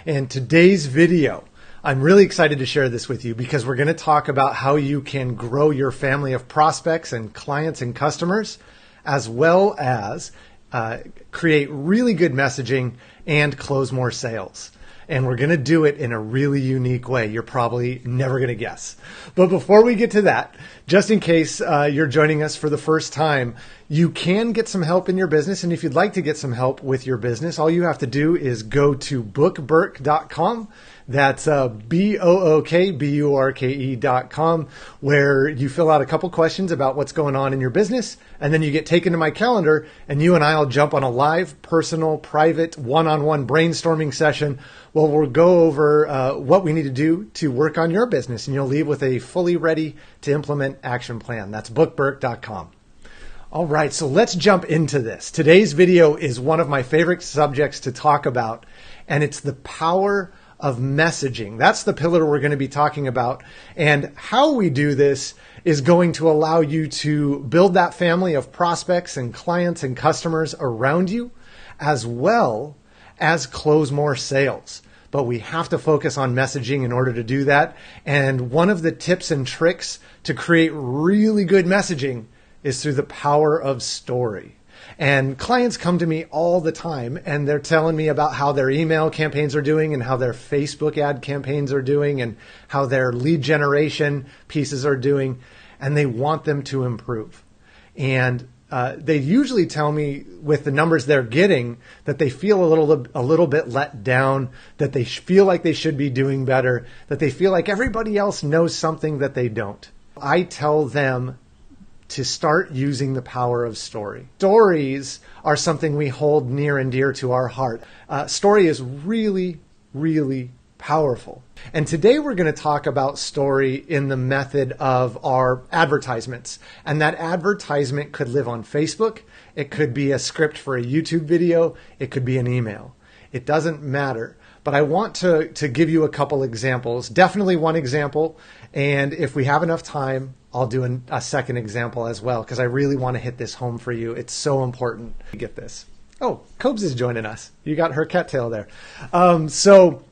And today's video, I'm really excited to share this with you because we're going to talk about how you can grow your family of prospects and clients and customers, as well as create really good messaging and close more sales. And we're going to do it in a really unique way. You're probably never going to guess. But before we get to that, just in case you're joining us for the first time, you can get some help in your business. And if you'd like to get some help with your business, all you have to do is go to bookburke.com. That's bookburke.com, where you fill out a couple questions about what's going on in your business. And then you get taken to my calendar and you and I will jump on a live, personal, private, one-on-one brainstorming session. Well, we'll go over what we need to do to work on your business, and you'll leave with a fully ready to implement action plan. That's bookburke.com. All right, so let's jump into this. Today's video is one of my favorite subjects to talk about, and it's the power of messaging. That's the pillar we're going to be talking about. And how we do this is going to allow you to build that family of prospects and clients and customers around you, as well as close more sales. But we have to focus on messaging in order to do that. And one of the tips and tricks to create really good messaging is through the power of story. And clients come to me all the time and they're telling me about how their email campaigns are doing and how their Facebook ad campaigns are doing and how their lead generation pieces are doing, and they want them to improve. And they usually tell me with the numbers they're getting that they feel a little bit let down, that they feel like they should be doing better, that they feel like everybody else knows something that they don't. I tell them to start using the power of story. Stories are something we hold near and dear to our heart. Story is really, really powerful. And today we're going to talk about story in the method of our advertisements. And that advertisement could live on Facebook. It could be a script for a YouTube video. It could be an email. It doesn't matter. But I want to give you a couple examples, definitely one example. And if we have enough time, I'll do a second example as well, because I really want to hit this home for you. It's so important to get this. Oh, Cobes is joining us. You got her cattail there. So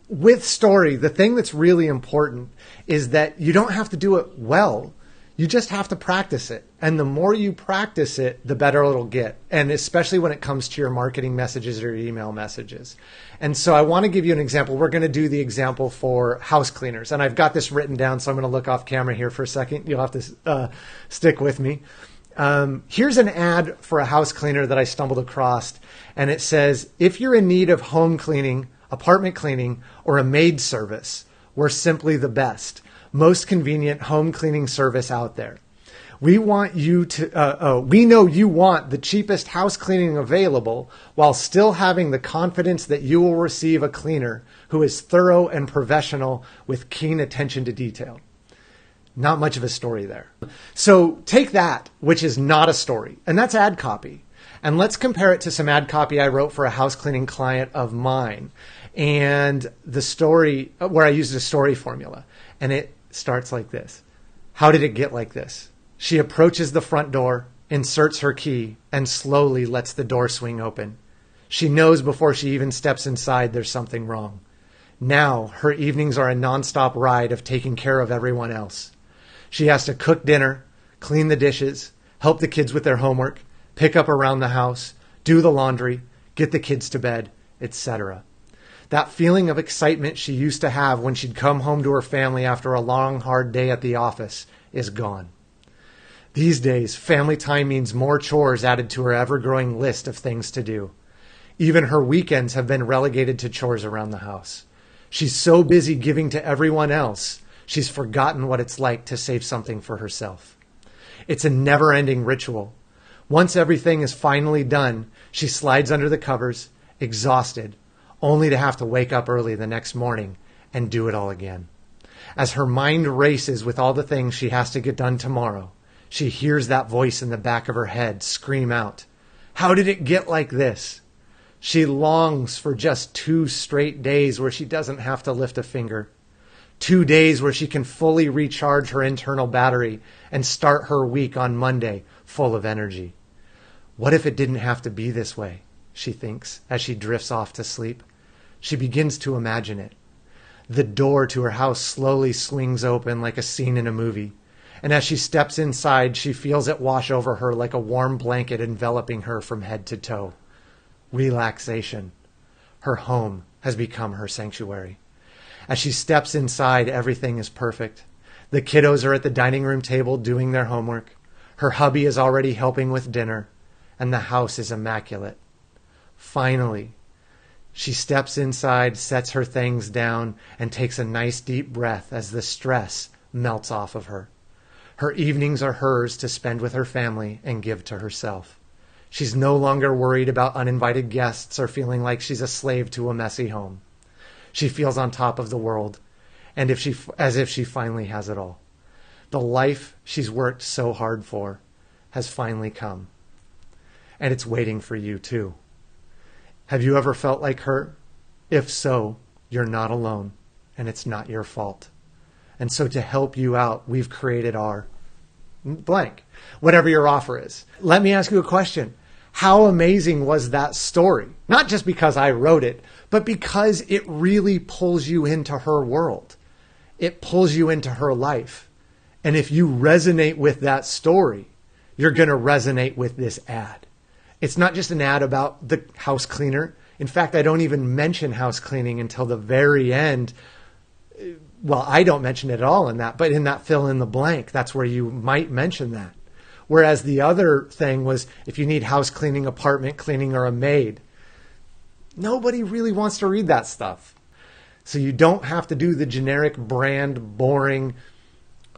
with story, the thing that's really important is that you don't have to do it well. You just have to practice it. And the more you practice it, the better it'll get. And especially when it comes to your marketing messages or your email messages. And so I want to give you an example. We're going to do the example for house cleaners. And I've got this written down, so I'm going to look off camera here for a second. You'll have to stick with me. Here's an ad for a house cleaner that I stumbled across. And it says, if you're in need of home cleaning, apartment cleaning, or a maid service, we're simply the best, most convenient home cleaning service out there. We want you to, we know you want the cheapest house cleaning available while still having the confidence that you will receive a cleaner who is thorough and professional with keen attention to detail. Not much of a story there. So take that, which is not a story, and that's ad copy. And let's compare it to some ad copy I wrote for a house cleaning client of mine. And the story, where I used a story formula. And it starts like this. How did it get like this? She approaches the front door, inserts her key, and slowly lets the door swing open. She knows before she even steps inside there's something wrong. Now her evenings are a nonstop ride of taking care of everyone else. She has to cook dinner, clean the dishes, help the kids with their homework, pick up around the house, do the laundry, get the kids to bed, etc. That feeling of excitement she used to have when she'd come home to her family after a long, hard day at the office is gone. These days, family time means more chores added to her ever-growing list of things to do. Even her weekends have been relegated to chores around the house. She's so busy giving to everyone else, she's forgotten what it's like to save something for herself. It's a never-ending ritual. Once everything is finally done, she slides under the covers, exhausted, only to have to wake up early the next morning and do it all again. As her mind races with all the things she has to get done tomorrow, she hears that voice in the back of her head scream out, "How did it get like this?" She longs for just 2 straight days where she doesn't have to lift a finger. 2 days where she can fully recharge her internal battery and start her week on Monday full of energy. What if it didn't have to be this way, she thinks as she drifts off to sleep. She begins to imagine it. The door to her house slowly swings open like a scene in a movie. And as she steps inside, she feels it wash over her like a warm blanket enveloping her from head to toe. Relaxation. Her home has become her sanctuary. As she steps inside, everything is perfect. The kiddos are at the dining room table doing their homework. Her hubby is already helping with dinner, and the house is immaculate. Finally, she steps inside, sets her things down, and takes a nice deep breath as the stress melts off of her. Her evenings are hers to spend with her family and give to herself. She's no longer worried about uninvited guests or feeling like she's a slave to a messy home. She feels on top of the world, and as if she finally has it all. The life she's worked so hard for has finally come, and it's waiting for you too. Have you ever felt like her? If so, you're not alone, and it's not your fault. And so to help you out, we've created our blank, whatever your offer is. Let me ask you a question. How amazing was that story? Not just because I wrote it, but because it really pulls you into her world. It pulls you into her life. And if you resonate with that story, you're going to resonate with this ad. It's not just an ad about the house cleaner. In fact, I don't even mention house cleaning until the very end. Well, I don't mention it at all in that, but in that fill in the blank, that's where you might mention that. Whereas the other thing was if you need house cleaning, apartment cleaning, or a maid. Nobody really wants to read that stuff. So you don't have to do the generic brand, boring,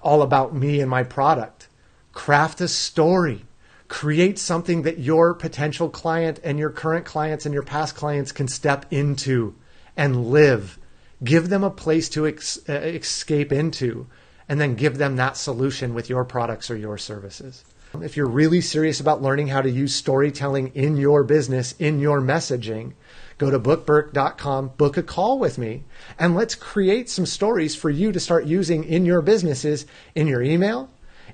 all about me and my product. Craft a story. Create something that your potential client and your current clients and your past clients can step into and live. Give them a place to escape into, and then give them that solution with your products or your services. If you're really serious about learning how to use storytelling in your business, in your messaging, go to bookburk.com, book a call with me, and let's create some stories for you to start using in your businesses, in your email,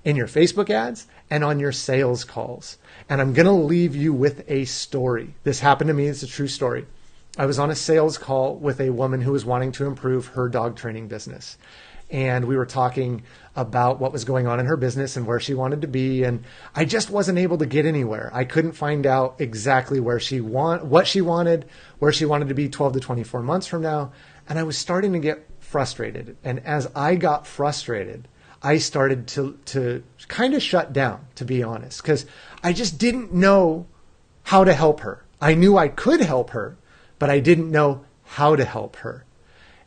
in your Facebook ads, and on your sales calls. And I'm going to leave you with a story. This happened to me. It's a true story. I was on a sales call with a woman who was wanting to improve her dog training business. And we were talking about what was going on in her business and where she wanted to be. And I just wasn't able to get anywhere. I couldn't find out exactly what she wanted, where she wanted to be 12 to 24 months from now. And I was starting to get frustrated. And as I got frustrated, I started to kind of shut down, to be honest, because I just didn't know how to help her. I knew I could help her, but I didn't know how to help her.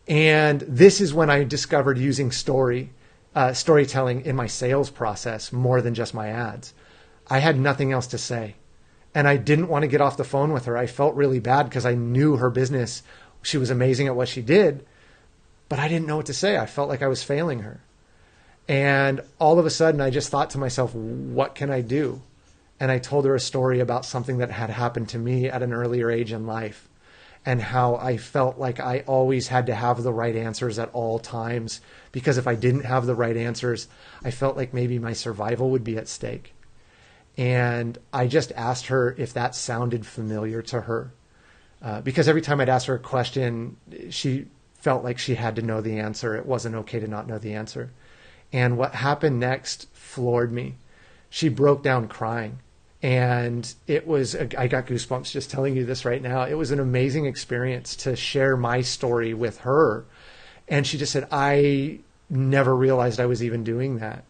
And this is when I discovered using storytelling in my sales process more than just my ads. I had nothing else to say. And I didn't want to get off the phone with her. I felt really bad because I knew her business. She was amazing at what she did, but I didn't know what to say. I felt like I was failing her. And all of a sudden, I just thought to myself, what can I do? And I told her a story about something that had happened to me at an earlier age in life, and how I felt like I always had to have the right answers at all times, because if I didn't have the right answers, I felt like maybe my survival would be at stake. And I just asked her if that sounded familiar to her, because every time I'd ask her a question, she felt like she had to know the answer. It wasn't okay to not know the answer. And what happened next floored me. She broke down crying. And it was, I got goosebumps just telling you this right now. It was an amazing experience to share my story with her. And she just said, I never realized I was even doing that.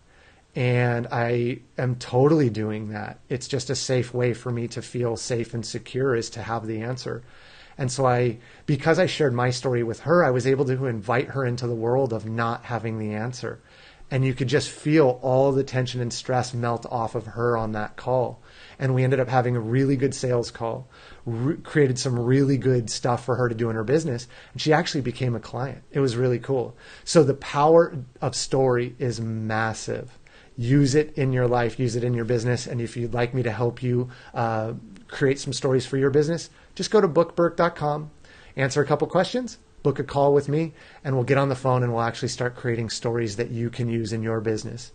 And I am totally doing that. It's just a safe way for me to feel safe and secure, is to have the answer. And so because I shared my story with her, I was able to invite her into the world of not having the answer. And you could just feel all the tension and stress melt off of her on that call. And we ended up having a really good sales call, created some really good stuff for her to do in her business. And she actually became a client. It was really cool. So the power of story is massive. Use it in your life, use it in your business. And if you'd like me to help you create some stories for your business, just go to bookburk.com, answer a couple questions, book a call with me, and we'll get on the phone and we'll actually start creating stories that you can use in your business.